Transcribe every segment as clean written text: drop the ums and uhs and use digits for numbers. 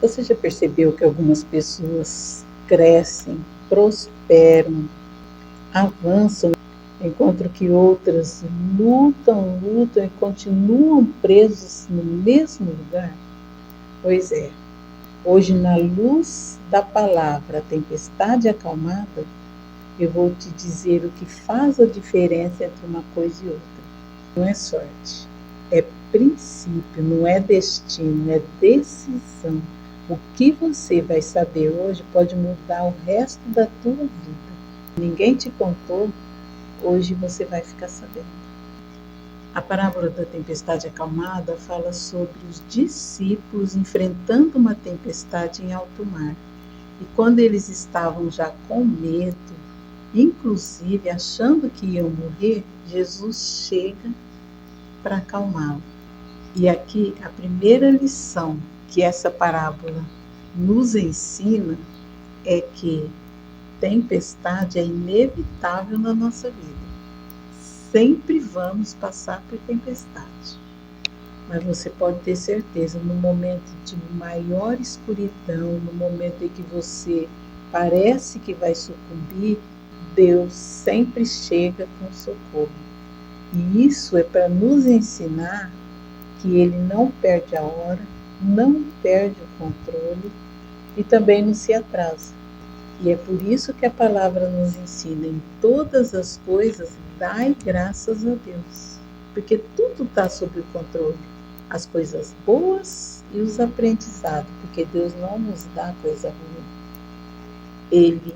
Você já percebeu que algumas pessoas crescem, prosperam, avançam, enquanto que outras lutam e continuam presos no mesmo lugar? Pois é, hoje, na luz da palavra tempestade acalmada, eu vou te dizer o que faz a diferença entre uma coisa e outra. Não é sorte, é princípio, não é destino, é decisão. O que você vai saber hoje pode mudar o resto da tua vida. Ninguém te contou, hoje você vai ficar sabendo. A parábola da tempestade acalmada fala sobre os discípulos enfrentando uma tempestade em alto mar. E quando eles estavam já com medo, inclusive achando que iam morrer, Jesus chega para acalmá-lo. E aqui a primeira lição que essa parábola nos ensina é que tempestade é inevitável na nossa vida. Sempre vamos passar por tempestade. Mas você pode ter certeza, no momento de maior escuridão, no momento em que você parece que vai sucumbir, Deus sempre chega com socorro. E isso é para nos ensinar que Ele não perde a hora, não perde o controle e também não se atrasa. E é por isso que a palavra nos ensina: em todas as coisas, dai graças a Deus. Porque tudo está sob o controle. As coisas boas e os aprendizados. Porque Deus não nos dá coisa ruim. Ele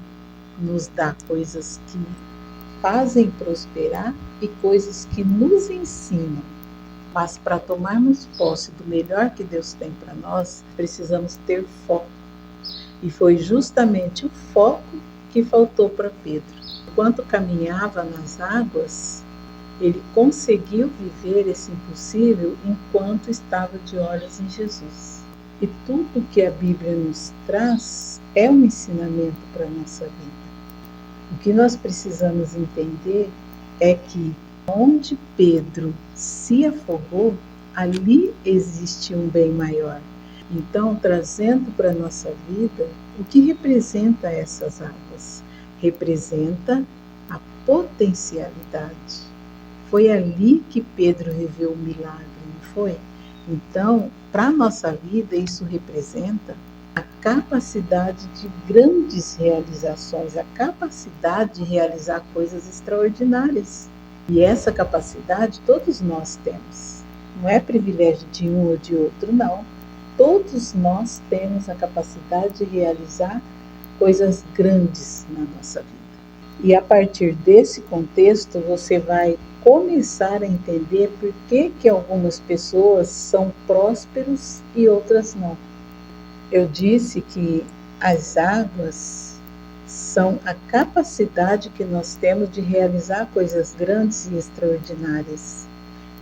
nos dá coisas que fazem prosperar e coisas que nos ensinam. Mas para tomarmos posse do melhor que Deus tem para nós, precisamos ter foco. E foi justamente o foco que faltou para Pedro. Enquanto caminhava nas águas, ele conseguiu viver esse impossível enquanto estava de olhos em Jesus. E tudo que a Bíblia nos traz é um ensinamento para a nossa vida. O que nós precisamos entender é que onde Pedro se afogou, ali existe um bem maior. Então, trazendo para a nossa vida, o que representa essas águas? Representa a potencialidade. Foi ali que Pedro reveu o milagre, não foi? Então, para a nossa vida, isso representa a capacidade de grandes realizações, a capacidade de realizar coisas extraordinárias. E essa capacidade todos nós temos. Não é privilégio de um ou de outro, não. Todos nós temos a capacidade de realizar coisas grandes na nossa vida. E a partir desse contexto, você vai começar a entender por que algumas pessoas são prósperos e outras não. Eu disse que as águas são a capacidade que nós temos de realizar coisas grandes e extraordinárias.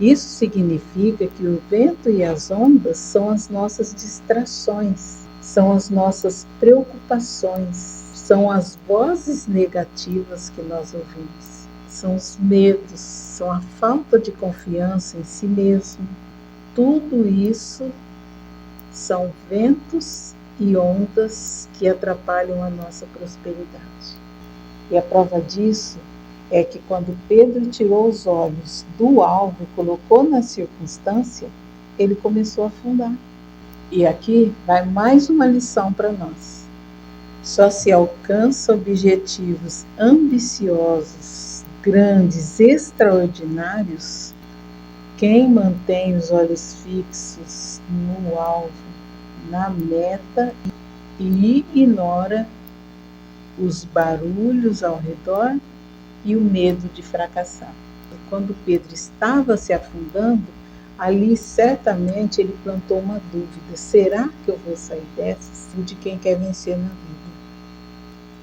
Isso significa que o vento e as ondas são as nossas distrações, são as nossas preocupações, são as vozes negativas que nós ouvimos, são os medos, são a falta de confiança em si mesmo. Tudo isso são ventos e ondas que atrapalham a nossa prosperidade. E a prova disso é que quando Pedro tirou os olhos do alvo e colocou na circunstância, ele começou a afundar. E aqui vai mais uma lição para nós. Só se alcança objetivos ambiciosos, grandes, extraordinários, quem mantém os olhos fixos no alvo, na meta e ignora os barulhos ao redor e o medo de fracassar. Quando Pedro estava se afundando, ali certamente ele plantou uma dúvida: será que eu vou sair dessa? De quem quer vencer na vida.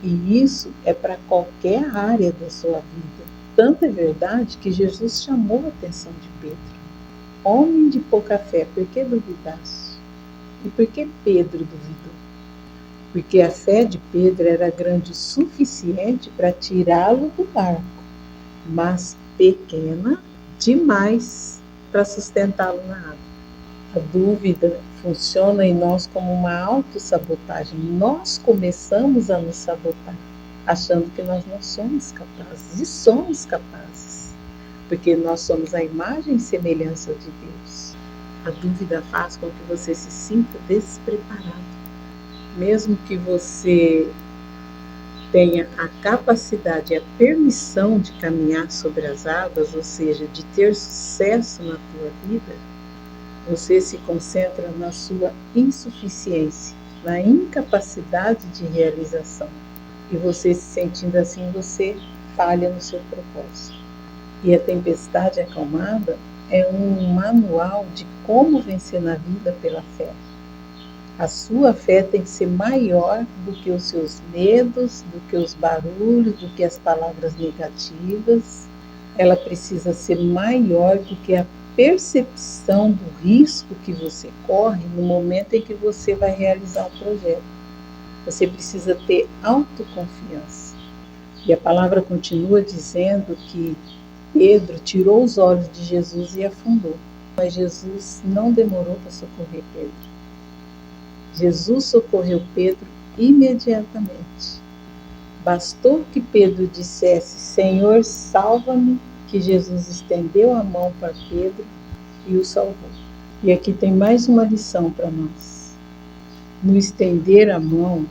E isso é para qualquer área da sua vida. Tanto é verdade que Jesus chamou a atenção de Pedro. Homem de pouca fé, por que duvidaste? E por que Pedro duvidou? Porque a fé de Pedro era grande o suficiente para tirá-lo do barco, mas pequena demais para sustentá-lo na água. A dúvida funciona em nós como uma autossabotagem. Nós começamos a nos sabotar, achando que nós não somos capazes. E somos capazes, porque nós somos a imagem e semelhança de Deus. A dúvida faz com que você se sinta despreparado. Mesmo que você tenha a capacidade e a permissão de caminhar sobre as águas, ou seja, de ter sucesso na tua vida, você se concentra na sua insuficiência, na incapacidade de realização. E você se sentindo assim, você falha no seu propósito. E a tempestade acalmada é um manual de como vencer na vida pela fé. A sua fé tem que ser maior do que os seus medos, do que os barulhos, do que as palavras negativas. Ela precisa ser maior do que a percepção do risco que você corre no momento em que você vai realizar um projeto. Você precisa ter autoconfiança. E a palavra continua dizendo que Pedro tirou os olhos de Jesus e afundou. Mas Jesus não demorou para socorrer Pedro. Jesus socorreu Pedro imediatamente. Bastou que Pedro dissesse: Senhor, salva-me, que Jesus estendeu a mão para Pedro e o salvou. E aqui tem mais uma lição para nós. No estender a mão,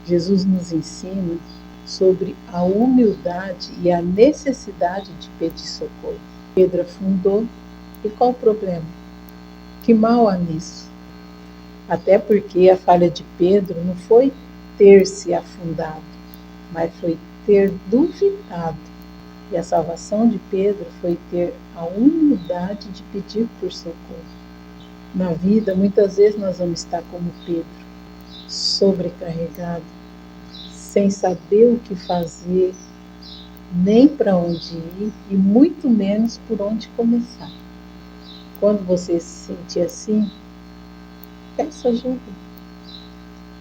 Jesus nos ensina sobre a humildade e a necessidade de pedir socorro. Pedro afundou, e qual o problema? Que mal há nisso? Até porque a falha de Pedro não foi ter se afundado, mas foi ter duvidado. E a salvação de Pedro foi ter a humildade de pedir por socorro. Na vida, muitas vezes nós vamos estar como Pedro, sobrecarregado, sem saber o que fazer, nem para onde ir e muito menos por onde começar. Quando você se sentir assim, peça ajuda.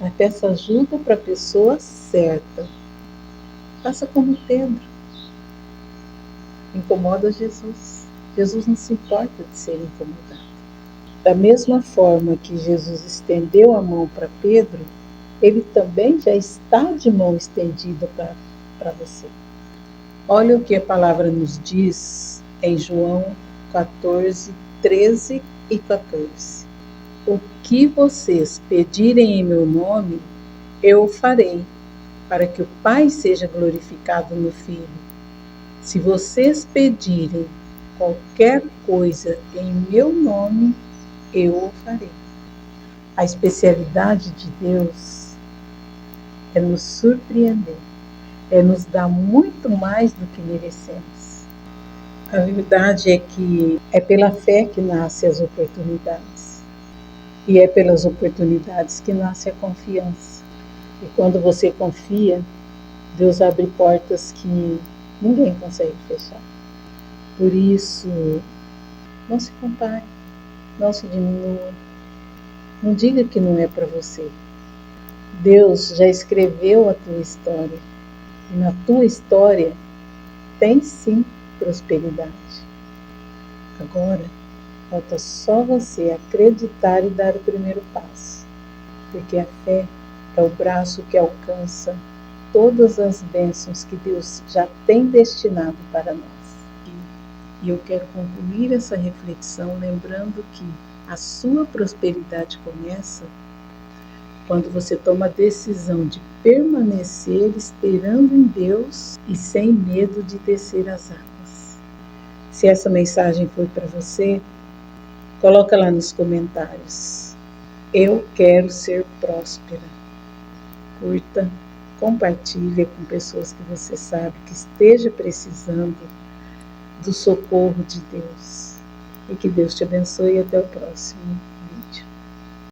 Mas peça ajuda para a pessoa certa. Faça como Pedro. Incomoda Jesus. Jesus não se importa de ser incomodado. Da mesma forma que Jesus estendeu a mão para Pedro, ele também já está de mão estendida para você. Olha o que a palavra nos diz em João 14, 13 e 14. O que vocês pedirem em meu nome, eu o farei, para que o Pai seja glorificado no Filho. Se vocês pedirem qualquer coisa em meu nome, eu o farei. A especialidade de Deus é nos surpreender, é nos dar muito mais do que merecemos. A verdade é que é pela fé que nascem as oportunidades. E é pelas oportunidades que nasce a confiança. E quando você confia, Deus abre portas que ninguém consegue fechar. Por isso, não se compare, não se diminua. Não diga que não é para você. Deus já escreveu a tua história. E na tua história tem sim prosperidade. Agora, falta só você acreditar e dar o primeiro passo. Porque a fé é o braço que alcança todas as bênçãos que Deus já tem destinado para nós. E eu quero concluir essa reflexão lembrando que a sua prosperidade começa quando você toma a decisão de permanecer esperando em Deus e sem medo de descer as águas. Se essa mensagem foi para você, coloca lá nos comentários. Eu quero ser próspera. Curta, compartilha com pessoas que você sabe que esteja precisando do socorro de Deus. E que Deus te abençoe e até o próximo.